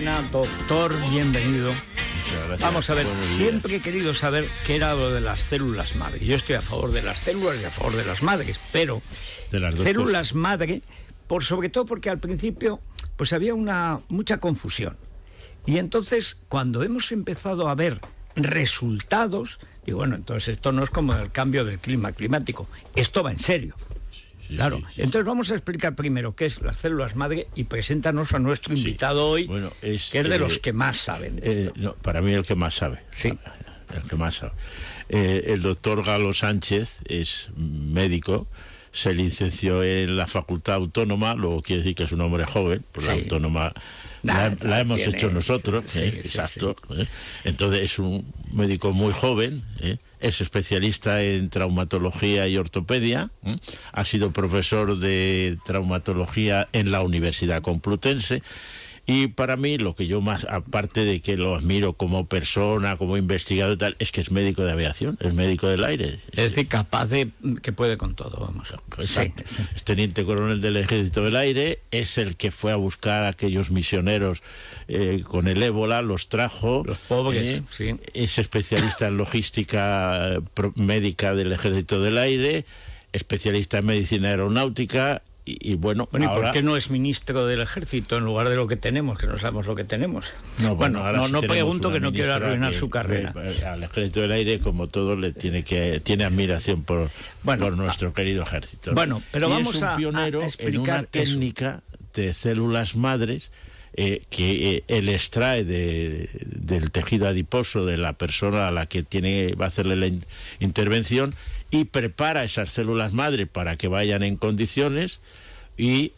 Enhorabuena, doctor, bienvenido. Vamos a ver, siempre he querido saber qué era lo de las células madre. Yo estoy a favor de las células y a favor de las madres, pero de las dos células cosas. madre, sobre todo porque al principio pues había mucha confusión. Y entonces, cuando hemos empezado a ver resultados, digo, bueno, entonces esto no es como el cambio del clima climático, esto va en serio. Claro, entonces vamos a explicar primero qué es las células madre y preséntanos a nuestro invitado hoy, bueno, que es de los que más saben de esto. No, para mí el que más sabe. Sí. El que más sabe. El doctor Galo Sánchez es médico, se licenció en la Facultad Autónoma, luego quiere decir que es un hombre joven, pues la Autónoma la hemos hecho nosotros, exacto. Sí. Entonces es un médico muy joven, es especialista en traumatología y ortopedia, ha sido profesor de traumatología en la Universidad Complutense. Y para mí lo que yo más, aparte de que lo admiro como persona, como investigador y tal, es que es médico de aviación, es médico del aire. Es decir, capaz de que puede con todo, vamos. Exacto. Sí. Es teniente coronel del Ejército del Aire, es el que fue a buscar a aquellos misioneros con el ébola, los trajo. Los pobres, sí. Es especialista en logística médica del Ejército del Aire, especialista en medicina aeronáutica. Y bueno, ¿y ahora, por qué no es ministro del Ejército en lugar de lo que tenemos, que no sabemos lo que tenemos? No, ahora no pregunto, que no quiero arruinar su carrera. Al Ejército del Aire, como todo, tiene admiración por nuestro querido ejército. Bueno, pero vamos es un pionero en una técnica de células madres que él extrae del tejido adiposo de la persona a la que va a hacerle la intervención y prepara esas células madre para que vayan en condiciones, y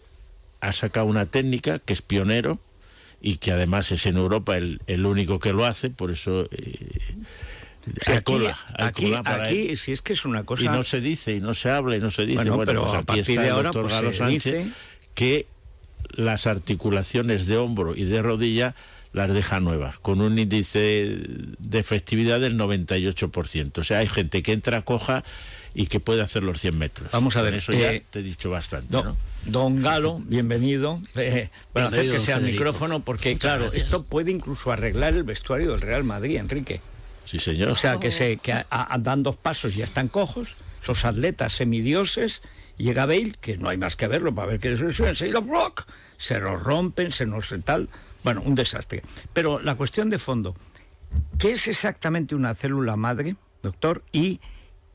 ha sacado una técnica que es pionero y que además es en Europa el único que lo hace, por eso hay cola para aquí él. Si es que es una cosa... Y no se dice, y no se habla, y no se dice. Bueno, pero pues a partir de ahora doctor Galo Sánchez, que las articulaciones de hombro y de rodilla las deja nuevas, con un índice de efectividad del 98%. O sea, hay gente que entra coja y que puede hacer los 100 metros. Vamos a ver. Eso ya te he dicho bastante, ¿no? Don Galo, bienvenido. Bueno, acérquese al micrófono, porque claro, gracias. Esto puede incluso arreglar el vestuario del Real Madrid, Enrique. Sí, señor. O sea, que dan 2 pasos y ya están cojos, esos atletas semidioses. Llega Bale, que no hay más que verlo para ver que eso enseguida ¡bloc! Se los rompen, se nos tal. Bueno, un desastre. Pero la cuestión de fondo, ¿qué es exactamente una célula madre, doctor? Y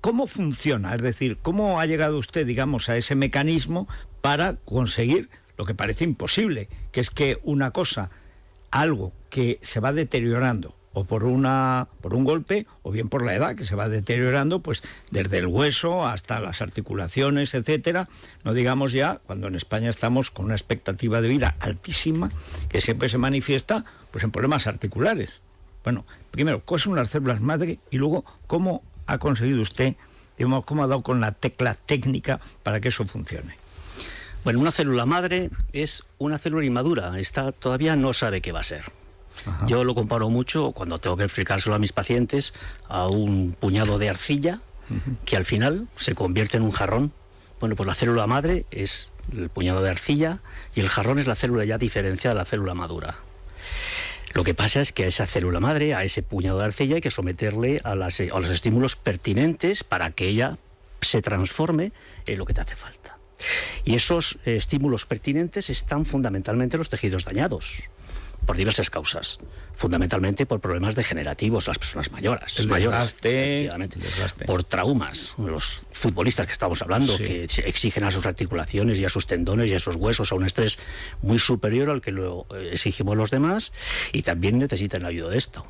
¿cómo funciona? Es decir, ¿cómo ha llegado usted, digamos, a ese mecanismo para conseguir lo que parece imposible, que es que una cosa, algo que se va deteriorando, o por un golpe, o bien por la edad, que se va deteriorando, pues desde el hueso hasta las articulaciones, etcétera, no digamos ya cuando en España estamos con una expectativa de vida altísima, que siempre se manifiesta pues en problemas articulares. Bueno, primero, ¿qué son las células madre? Y luego, ¿cómo ha conseguido usted, digamos, cómo ha dado con la tecla técnica para que eso funcione? Bueno, una célula madre es una célula inmadura, esta todavía no sabe qué va a ser. Ajá. Yo lo comparo mucho, cuando tengo que explicárselo a mis pacientes, a un puñado de arcilla que al final se convierte en un jarrón. Bueno, pues la célula madre es el puñado de arcilla y el jarrón es la célula ya diferenciada de la célula madura. Lo que pasa es que a esa célula madre, a ese puñado de arcilla, hay que someterle a los estímulos pertinentes para que ella se transforme en lo que te hace falta. Y esos estímulos pertinentes están fundamentalmente en los tejidos dañados, por diversas causas, fundamentalmente por problemas degenerativos a las personas mayores, desgaste, por traumas, los futbolistas que estamos hablando, que exigen a sus articulaciones y a sus tendones y a sus huesos a un estrés muy superior al que lo exigimos los demás, y también necesitan la ayuda de esto.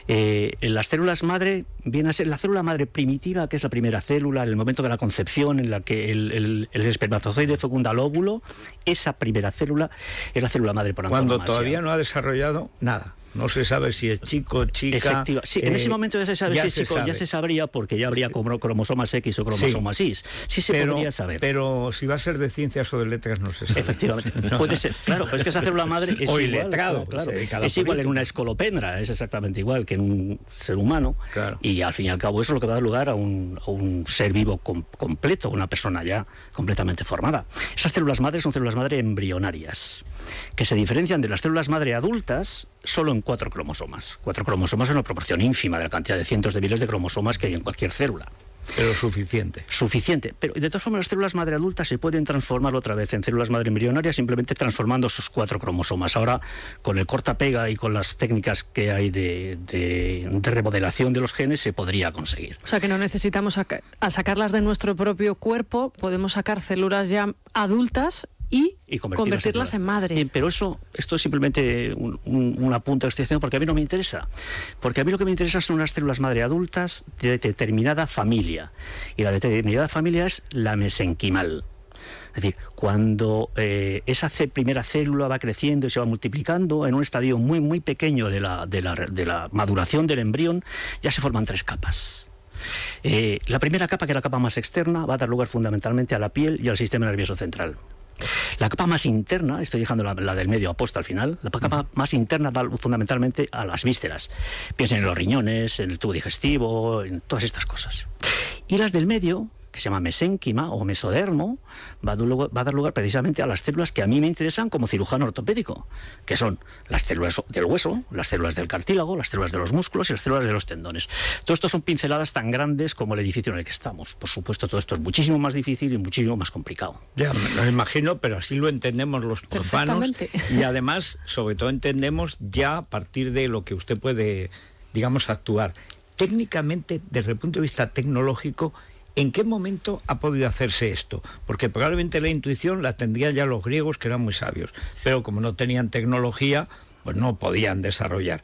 En las células madre viene a ser la célula madre primitiva, que es la primera célula en el momento de la concepción, en la que el espermatozoide fecunda al óvulo. Esa primera célula es la célula madre por antonomasia. Cuando todavía no ha desarrollado nada. No se sabe si es chico, chica. Sí, en ese momento ya se sabe si es chico, ya se sabría porque ya habría cromosomas X o cromosomas Y. Sí se podría saber. Pero si va a ser de ciencias o de letras no se sabe. Efectivamente, puede ser. Claro, pero es que esa célula madre es igual. Letrado, claro. Es igual en una escolopendra, es exactamente igual que en un ser humano. Claro. Y al fin y al cabo eso es lo que va a dar lugar a un ser vivo completo, una persona ya completamente formada. Esas células madres son células madre embrionarias, que se diferencian de las células madre adultas solo en 4 cromosomas. 4 cromosomas es una proporción ínfima de la cantidad de cientos de miles de cromosomas que hay en cualquier célula. Pero suficiente. Suficiente. Pero de todas formas las células madre adultas se pueden transformar otra vez en células madre embrionarias simplemente transformando esos 4 cromosomas. Ahora, con el corta-pega y con las técnicas que hay de remodelación de los genes, se podría conseguir. O sea que no necesitamos al sacarlas de nuestro propio cuerpo, podemos sacar células ya adultas y convertirlas en madre. Pero esto es simplemente un apunte que estoy haciendo porque a mí no me interesa. Porque a mí lo que me interesa son unas células madre adultas de determinada familia. Y la determinada familia es la mesenquimal. Es decir, cuando esa primera célula va creciendo y se va multiplicando en un estadio muy, muy pequeño de la maduración del embrión, ya se forman 3 capas. La primera capa, que es la capa más externa, va a dar lugar fundamentalmente a la piel y al sistema nervioso central. La capa más interna, estoy dejando la del medio aposta al final, la capa más interna va fundamentalmente a las vísceras. Piensen en los riñones, en el tubo digestivo, en todas estas cosas. Y las del medio, que se llama mesénquima o mesodermo, va a dar lugar precisamente a las células que a mí me interesan como cirujano ortopédico, que son las células del hueso, las células del cartílago, las células de los músculos y las células de los tendones. Todo esto son pinceladas tan grandes como el edificio en el que estamos. Por supuesto, todo esto es muchísimo más difícil y muchísimo más complicado. Ya, me lo imagino, pero así lo entendemos los profanos y además, sobre todo, entendemos ya a partir de lo que usted puede, digamos, actuar. Técnicamente, desde el punto de vista tecnológico, ¿en qué momento ha podido hacerse esto? Porque probablemente la intuición la tendrían ya los griegos, que eran muy sabios, pero como no tenían tecnología, pues no podían desarrollar.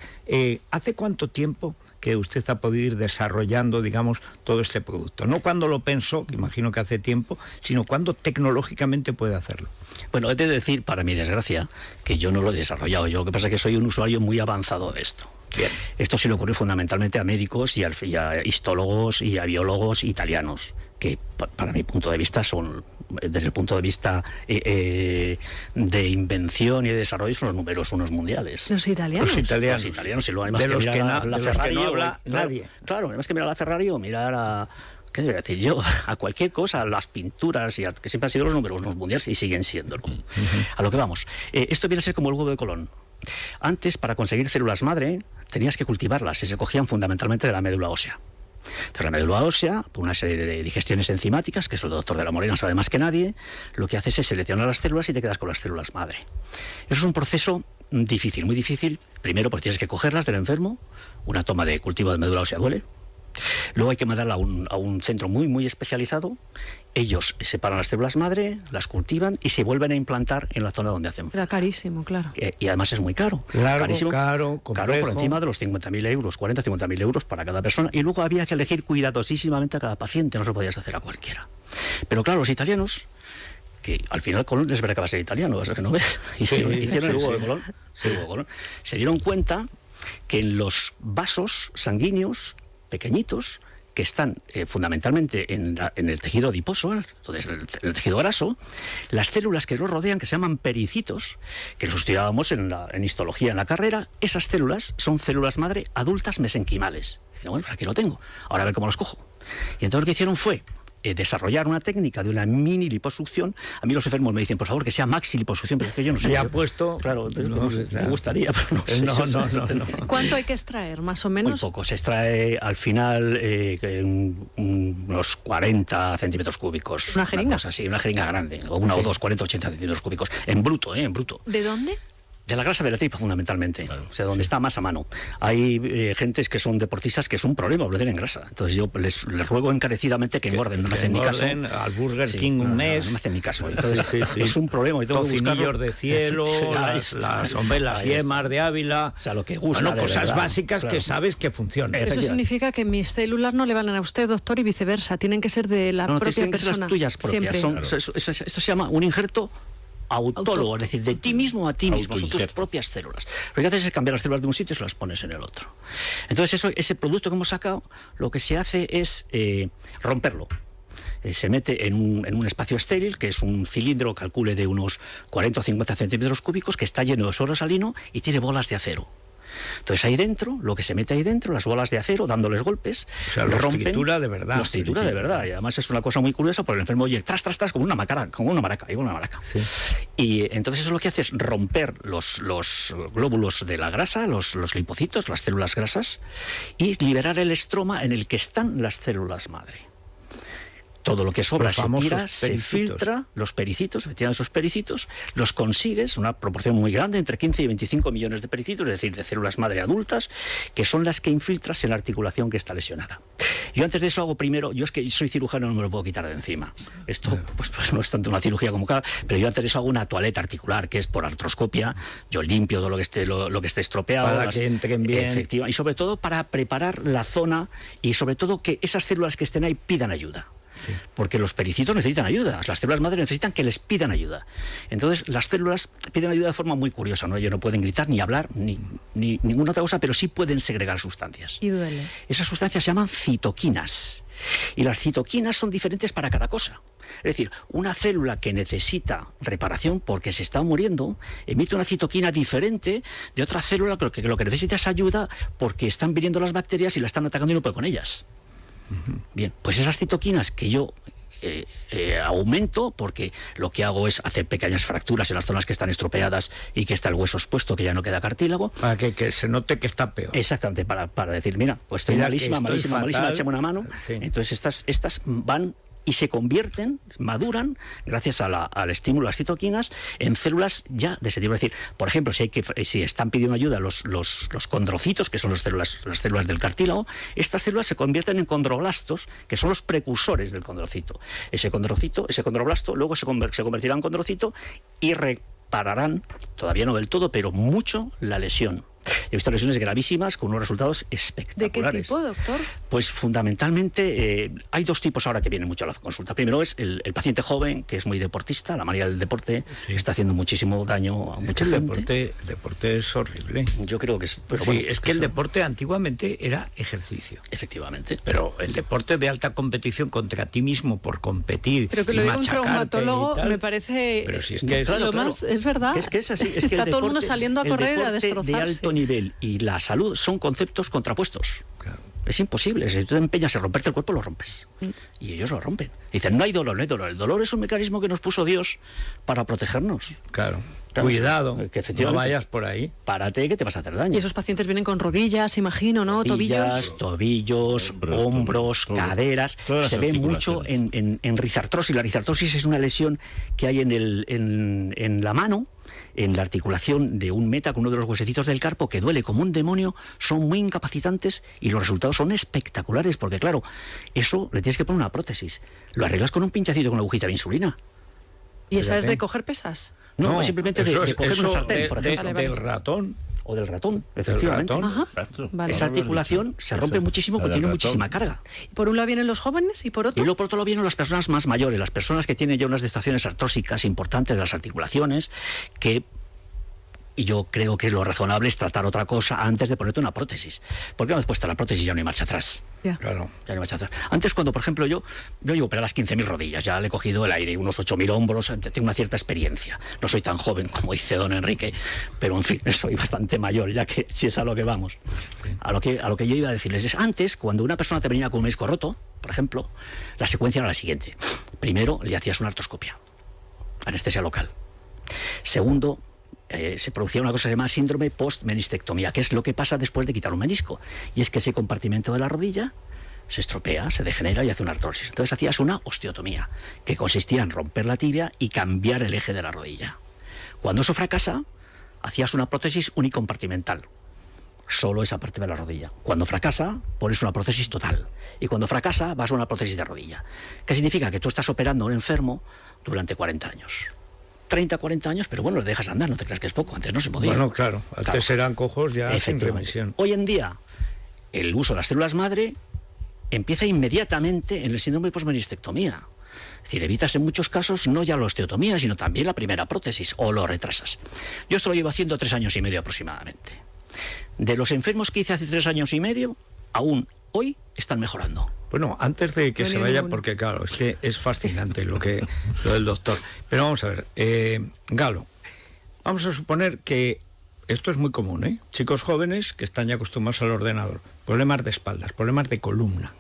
¿Hace cuánto tiempo que usted ha podido ir desarrollando, digamos, todo este producto? No cuando lo pensó, que imagino que hace tiempo, sino cuando tecnológicamente puede hacerlo. Bueno, he de decir, para mi desgracia, que yo no lo he desarrollado. Yo lo que pasa es que soy un usuario muy avanzado de esto. Bien. Esto se le ocurre fundamentalmente a médicos y a histólogos y a biólogos italianos, que para mi punto de vista son, desde el punto de vista de invención y de desarrollo, son los números unos mundiales. ¿Los italianos? Los italianos, y luego además de los que la Ferrari no habla nadie. Claro, además que mirar a la Ferrari o mirar a... ¿Qué debería decir yo? A cualquier cosa, a las pinturas, que siempre han sido los números unos mundiales y siguen siéndolo. A lo que vamos. Esto viene a ser como el huevo de Colón. Antes, para conseguir células madre, tenías que cultivarlas y se cogían fundamentalmente de la médula ósea. Entonces, la médula ósea, por una serie de digestiones enzimáticas, que eso el doctor de la Morena sabe más que nadie, lo que haces es seleccionar las células y te quedas con las células madre. Eso es un proceso difícil, muy difícil. Primero, porque tienes que cogerlas del enfermo. Una toma de cultivo de médula ósea duele. Luego hay que mandarla a un centro muy, muy especializado. Ellos separan las células madre, las cultivan y se vuelven a implantar en la zona donde hacen. Era carísimo, claro. Y además es muy caro. Carísimo, caro, por encima de los 50.000 euros, 50.000 euros para cada persona. Y luego había que elegir cuidadosísimamente a cada paciente, no se lo podías hacer a cualquiera. Pero claro, los italianos, que al final Colón les verá que va a ser italiano, eso que no ves. Hicieron el huevo de Colón. Se dieron cuenta que en los vasos sanguíneos pequeñitos, que están fundamentalmente en el tejido adiposo, entonces en el tejido graso, las células que los rodean, que se llaman pericitos, que los estudiábamos en histología en la carrera, esas células son células madre adultas mesenquimales. Y bueno, pues aquí lo tengo, ahora a ver cómo los cojo. Y entonces lo que hicieron fue desarrollar una técnica de una mini liposucción. A mí los enfermos me dicen, por favor, que sea maxi liposucción, pero es que yo no sé. Ya ha puesto... Claro, me gustaría, pero no sé. No. ¿Cuánto hay que extraer, más o menos? Muy poco. Se extrae al final unos 40 centímetros cúbicos. ¿Una jeringa? Una jeringa grande, o una o dos, 40, 80 centímetros cúbicos. En bruto, en bruto. ¿De dónde? De la grasa de la tripa, fundamentalmente. Claro. O sea, donde está más a mano. Hay gentes que son deportistas que es un problema porque tienen grasa. Entonces yo les ruego encarecidamente que engorden. No me hacen ni caso. Al Burger King un mes. No me hacen ni caso. Entonces, es un problema. Tocinillos de cielo, las yemas de Ávila. O sea, lo que gusta. Bueno, cosas verdad, básicas que sabes que funcionan. Eso significa que mis células no le valen a usted, doctor, y viceversa. Tienen que ser de la propia persona. Las tuyas propias. Esto se llama un injerto autólogo, es decir, de ti mismo a ti mismo, son tus propias células. Lo que haces es cambiar las células de un sitio y se las pones en el otro. Entonces ese producto que hemos sacado, lo que se hace es romperlo. Se mete en un espacio estéril, que es un cilindro, calcule, de unos 40 o 50 centímetros cúbicos, que está lleno de suero salino y tiene bolas de acero. Entonces ahí dentro, lo que se mete ahí dentro, las bolas de acero, dándoles golpes, o sea, los rompen, tritura de verdad. Los tritura de verdad. Y además es una cosa muy curiosa, porque el enfermo oye tras, como una maraca. Sí. Y entonces eso lo que hace es romper los glóbulos de la grasa, los linfocitos, las células grasas, y liberar el estroma en el que están las células madre. Todo lo que sobra se tira, se filtra, los pericitos, efectivamente esos pericitos, los consigues, una proporción muy grande, entre 15 y 25 millones de pericitos, es decir, de células madre adultas, que son las que infiltras en la articulación que está lesionada. Yo antes de eso hago primero, yo es que soy cirujano, no me lo puedo quitar de encima. Esto pues no es tanto una cirugía como cada, pero yo antes de eso hago una toaleta articular, que es por artroscopia, yo limpio todo lo que esté estropeado. Para que entren bien. Efectivamente, y sobre todo para preparar la zona y sobre todo que esas células que estén ahí pidan ayuda. Sí. Porque los pericitos necesitan ayuda, las células madre necesitan que les pidan ayuda. Entonces las células piden ayuda de forma muy curiosa, ¿no? Ellos no pueden gritar ni hablar ni ninguna otra cosa, pero sí pueden segregar sustancias. Y duele. Esas sustancias se llaman citoquinas. Y las citoquinas son diferentes para cada cosa. Es decir, una célula que necesita reparación porque se está muriendo emite una citoquina diferente de otra célula que lo que necesita es ayuda porque están viniendo las bacterias y la están atacando y no puede con ellas. Bien, pues esas citoquinas que yo aumento, porque lo que hago es hacer pequeñas fracturas en las zonas que están estropeadas y que está el hueso expuesto, que ya no queda cartílago. Para que se note que está peor. Exactamente, para decir, mira, pues estoy malísima, échame una mano. Sí. Entonces estas van y se convierten, maduran, gracias al estímulo de las citoquinas, en células ya de ese tipo. Es decir, por ejemplo, si están pidiendo ayuda los condrocitos, que son las células del cartílago, estas células se convierten en condroblastos, que son los precursores del condrocito. Ese condroblasto, luego se convertirá en condrocito y repararán, todavía no del todo, pero mucho, la lesión. He visto lesiones gravísimas con unos resultados espectaculares. ¿De qué tipo, doctor? Pues fundamentalmente hay dos tipos ahora que vienen mucho a la consulta. Primero es el paciente joven, que es muy deportista, la manía del deporte está haciendo muchísimo daño a mucha gente. El deporte es horrible. Yo creo que es... Pero sí, es que el deporte antiguamente era ejercicio. Efectivamente. Pero el deporte de alta competición contra ti mismo por competir. Pero que lo diga un traumatólogo me parece... Pero si es que es verdad. Es que es así. Es que está todo el mundo saliendo a correr, a destrozarse. De alto nivel y la salud son conceptos contrapuestos. Claro. Es imposible. Si tú te empeñas en romperte el cuerpo, lo rompes. Y ellos lo rompen. Dicen, no hay dolor. El dolor es un mecanismo que nos puso Dios para protegernos. Claro. Cuidado, que no vayas por ahí. Párate, que te vas a hacer daño. Y esos pacientes vienen con rodillas, imagino, ¿no? Tobillos, hombros, caderas. Se ve mucho en rizartrosis. La rizartrosis es una lesión que hay en la mano, en la articulación de un meta con uno de los huesecitos del carpo, que duele como un demonio, son muy incapacitantes y los resultados son espectaculares, porque claro, eso le tienes que poner una prótesis. Lo arreglas con un pinchacito con una agujita de insulina. ¿Y esa es de coger pesas? No, simplemente de coger una sartén, por ejemplo. Del ratón. O del ratón, efectivamente. Vale. Esa articulación se rompe muchísimo porque tiene muchísima carga. Por un lado vienen los jóvenes y por otro... Y luego por otro lado vienen las personas más mayores, las personas que tienen ya unas destrucciones artrósicas importantes de las articulaciones, y yo creo que lo razonable es tratar otra cosa antes de ponerte una prótesis. Porque una vez puesta la prótesis ya no hay marcha atrás. Claro. Ya no hay marcha atrás. Antes, cuando, por ejemplo, yo llevo operadas 15.000 rodillas, ya le he cogido el aire, unos 8.000 hombros, tengo una cierta experiencia. No soy tan joven como dice don Enrique, pero en fin, soy bastante mayor, ya que si es a lo que vamos. Sí. A lo que yo iba a decirles es, antes, cuando una persona te venía con un menisco roto, por ejemplo, la secuencia era la siguiente. Primero, le hacías una artroscopia, anestesia local. Segundo, se producía una cosa que se llama síndrome post-menistectomía, que es lo que pasa después de quitar un menisco. Y es que ese compartimento de la rodilla se estropea, se degenera y hace una artrosis. Entonces hacías una osteotomía, que consistía en romper la tibia y cambiar el eje de la rodilla. Cuando eso fracasa, hacías una prótesis unicompartimental, solo esa parte de la rodilla. Cuando fracasa, pones una prótesis total. Y cuando fracasa, vas a una prótesis de rodilla. ¿Qué significa? Que tú estás operando a un enfermo durante 40 años. 30, 40 años, pero bueno, le dejas andar, no te creas que es poco, antes no se podía. Bueno, claro, antes eran cojos ya sin remisión. Hoy en día, el uso de las células madre empieza inmediatamente en el síndrome de posmenistectomía. Es decir, evitas en muchos casos no ya la osteotomía, sino también la primera prótesis, o lo retrasas. Yo esto lo llevo haciendo 3 años y medio aproximadamente. De los enfermos que hice hace 3 años y medio, aún hoy están mejorando. Bueno, antes de que se vaya, porque claro, es que es fascinante lo del doctor. Pero vamos a ver, Galo, vamos a suponer que esto es muy común, ¿eh? Chicos jóvenes que están ya acostumbrados al ordenador, problemas de espaldas, problemas de columna.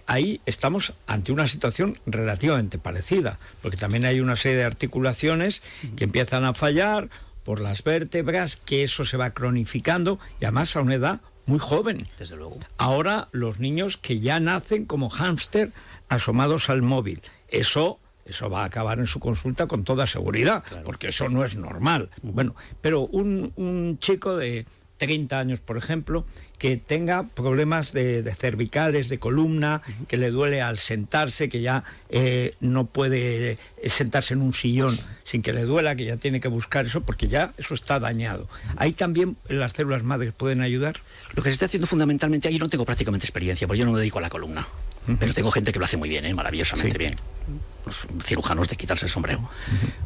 Ahí estamos ante una situación relativamente parecida, porque también hay una serie de articulaciones que empiezan a fallar por las vértebras, que eso se va cronificando, y además a una edad muy joven. Desde luego. Ahora los niños que ya nacen como hámster asomados al móvil, eso va a acabar en su consulta con toda seguridad, claro, porque eso no es normal. Bueno, pero un chico de 30 años, por ejemplo, que tenga problemas de cervicales, de columna, que le duele al sentarse, que ya no puede sentarse en un sillón sin que le duela, que ya tiene que buscar eso, porque ya eso está dañado. Ahí también las células madres pueden ayudar. Lo que se está haciendo fundamentalmente, ahí no tengo prácticamente experiencia, porque yo no me dedico a la columna, pero tengo gente que lo hace muy bien, maravillosamente bien. Los cirujanos de quitarse el sombrero.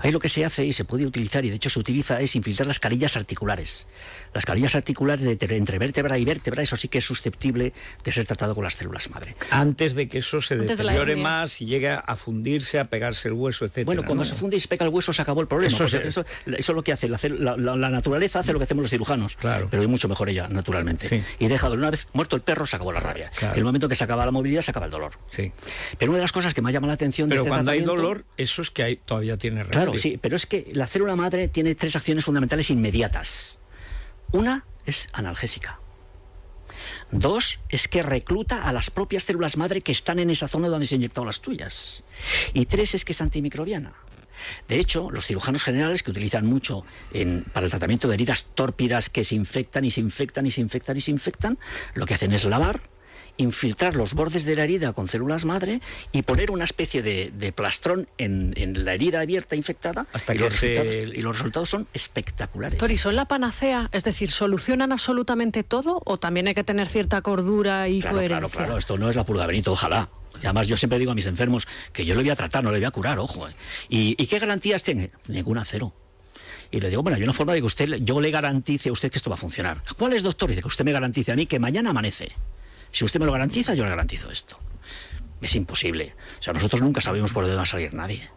Ahí lo que se hace y se puede utilizar, y de hecho se utiliza, es infiltrar las carillas articulares. Las carillas articulares entre vértebra y vértebra, eso sí que es susceptible de ser tratado con las células madre. Antes de que eso se deteriore más y llegue a fundirse, a pegarse el hueso, etc. Bueno, cuando se funde y se pega el hueso se acabó el problema. Eso es lo que hace la naturaleza, hace lo que hacemos los cirujanos. Claro. Pero es mucho mejor ella, naturalmente. Sí. Y deja, una vez muerto el perro, se acabó la rabia. Claro. En el momento que se acaba la movilidad, se acaba el dolor. Sí. Pero una de las cosas que me ha llamado la atención de este tratamiento... Hay dolor, eso es que todavía tiene remedio. Claro, sí, pero es que la célula madre tiene 3 acciones fundamentales inmediatas. Una es analgésica. 2 es que recluta a las propias células madre que están en esa zona donde se han inyectado las tuyas. Y 3 es que es antimicrobiana. De hecho, los cirujanos generales, que utilizan mucho para el tratamiento de heridas tórpidas que se infectan y se infectan y se infectan y se infectan, lo que hacen es lavar, infiltrar los bordes de la herida con células madre y poner una especie de plastrón en la herida abierta infectada, hasta y los resultados son espectaculares. Tori, ¿son la panacea? Es decir, ¿solucionan absolutamente todo o también hay que tener cierta cordura y coherencia? Claro, esto no es la purga de Benito, ojalá. Y además yo siempre digo a mis enfermos que yo le voy a tratar, no le voy a curar, ojo. ¿Y qué garantías tiene? Ninguna, cero. Y le digo, bueno, hay una forma de que yo le garantice a usted que esto va a funcionar. ¿Cuál es, doctor? Dice que usted me garantice a mí que mañana amanece. Si usted me lo garantiza, yo le garantizo esto. Es imposible. O sea, nosotros nunca sabemos por dónde va a salir nadie.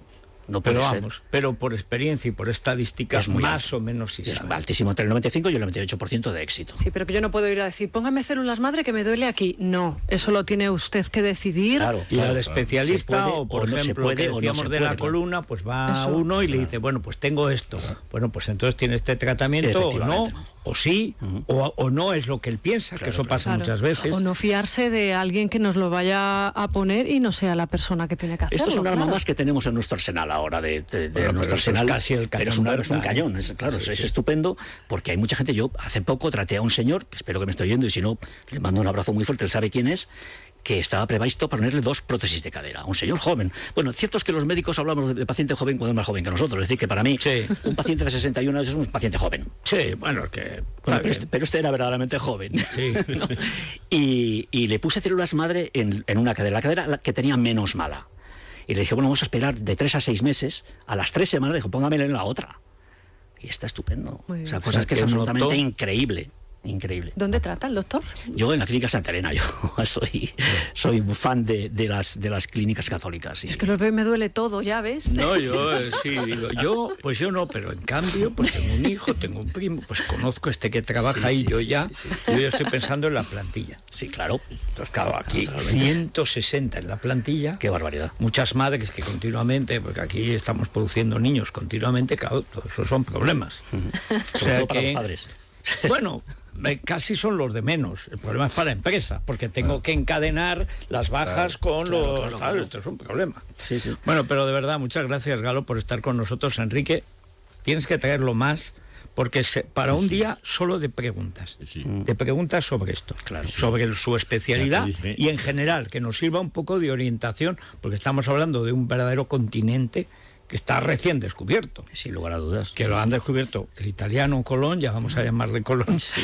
No puede ser. Pero por experiencia y por estadística, es más alto, o menos sí es altísimo, entre el 95 y el 98% de éxito. Sí, pero que yo no puedo ir a decir, póngame células madre que me duele aquí. No, eso lo tiene usted que decidir. Claro, y al especialista, o por ejemplo, que decíamos de la columna, pues va uno y le dice, bueno, pues tengo esto. Bueno, pues entonces tiene este tratamiento, o no, o sí, o no es lo que él piensa, que eso pasa muchas veces. O no fiarse de alguien que nos lo vaya a poner y no sea la persona que tiene que hacerlo. Esto es un arma más que tenemos en nuestro arsenal ahora de nuestro arsenal. Es casi el cañón, pero es un cañón, es estupendo, porque hay mucha gente. Yo hace poco traté a un señor, que espero que me esté oyendo, y si no, le mando un abrazo muy fuerte, él sabe quién es, que estaba previsto para ponerle 2 prótesis de cadera. Un señor joven. Bueno, cierto es que los médicos hablamos de paciente joven cuando es más joven que nosotros. Es decir, que para mí, un paciente de 61 años es un paciente joven. Sí, bueno, que... Bueno, pero este era verdaderamente joven. Sí. ¿No? Y le puse células madre en una cadera, la cadera que tenía menos mala. Y le dije, bueno, vamos a esperar de 3 a 6 meses. A las 3 semanas le dijo, póngamela en la otra. Y está estupendo. O sea, cosas que es absolutamente increíble. Increíble. ¿Dónde trata el doctor? Yo en la clínica Santa Elena, yo soy fan de las clínicas católicas. Sí. Es que me duele todo, ya ves. No, yo sí, digo, yo no, pero en cambio, pues tengo un hijo, tengo un primo, pues conozco que trabaja ahí, yo ya estoy pensando en la plantilla. Sí, claro. Entonces, claro, aquí 160 en la plantilla. Qué barbaridad. Muchas madres que continuamente, porque aquí estamos produciendo niños continuamente, claro, todos esos son problemas. Sobre todo para los padres. Bueno, casi son los de menos. El problema es para la empresa, porque tengo que encadenar las bajas con los... Claro. Esto es un problema. Sí. Bueno, pero de verdad, muchas gracias, Galo, por estar con nosotros. Enrique, tienes que traerlo más, porque para un día solo de preguntas. De preguntas sobre esto, sobre su especialidad y en general, que nos sirva un poco de orientación, porque estamos hablando de un verdadero continente que está recién descubierto. Sin lugar a dudas. Que lo han descubierto el italiano Colón, ya vamos a llamarle Colón, sí.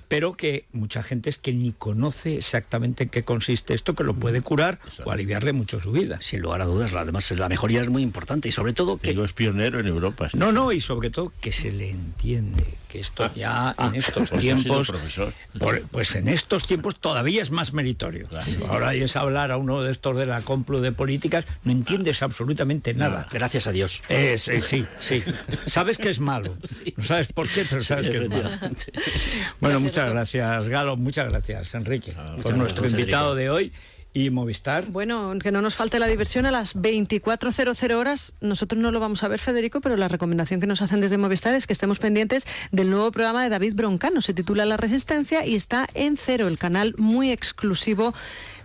Pero que mucha gente es que ni conoce exactamente en qué consiste esto, que lo puede curar o aliviarle mucho su vida. Sin lugar a dudas, además la mejoría es muy importante y sobre todo que... Digo, es pionero en Europa. No, y sobre todo que se le entiende, que esto ya en estos pues tiempos, profesor. Pues en estos tiempos todavía es más meritorio. Claro. Ahora es hablar a uno de estos de la Complu de políticas, no entiendes absolutamente nada. Gracias a Dios. Sí. Sabes que es malo. No sabes por qué, pero sabes que es malo. Bueno, muchas gracias, Galo. Muchas gracias, Enrique, por nuestro invitado de hoy. Y Movistar. Bueno, que no nos falte la diversión a las 24:00 horas. Nosotros no lo vamos a ver, Federico, pero la recomendación que nos hacen desde Movistar es que estemos pendientes del nuevo programa de David Broncano. Se titula La Resistencia y está en Cero, el canal muy exclusivo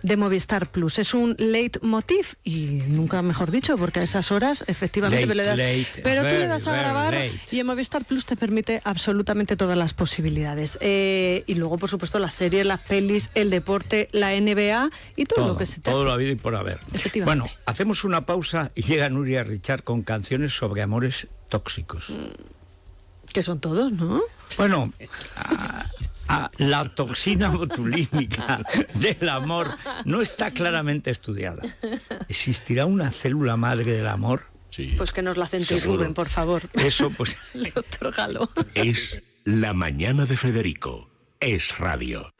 de Movistar Plus. Es un leitmotiv y nunca mejor dicho, porque a esas horas efectivamente tú le das a grabar y en Movistar Plus te permite absolutamente todas las posibilidades. Y luego, por supuesto, las series, las pelis, el deporte, la NBA y todo lo que se te todo hace. lo habido y por haber. Bueno, hacemos una pausa y llega Nuria Richard con canciones sobre amores tóxicos. Que son todos, ¿no? Bueno, la toxina botulínica del amor no está claramente estudiada. ¿Existirá una célula madre del amor? Sí. Pues que nos la centrifugen, por favor. Eso, pues. Doctor Galo. Es La Mañana de Federico. Es radio.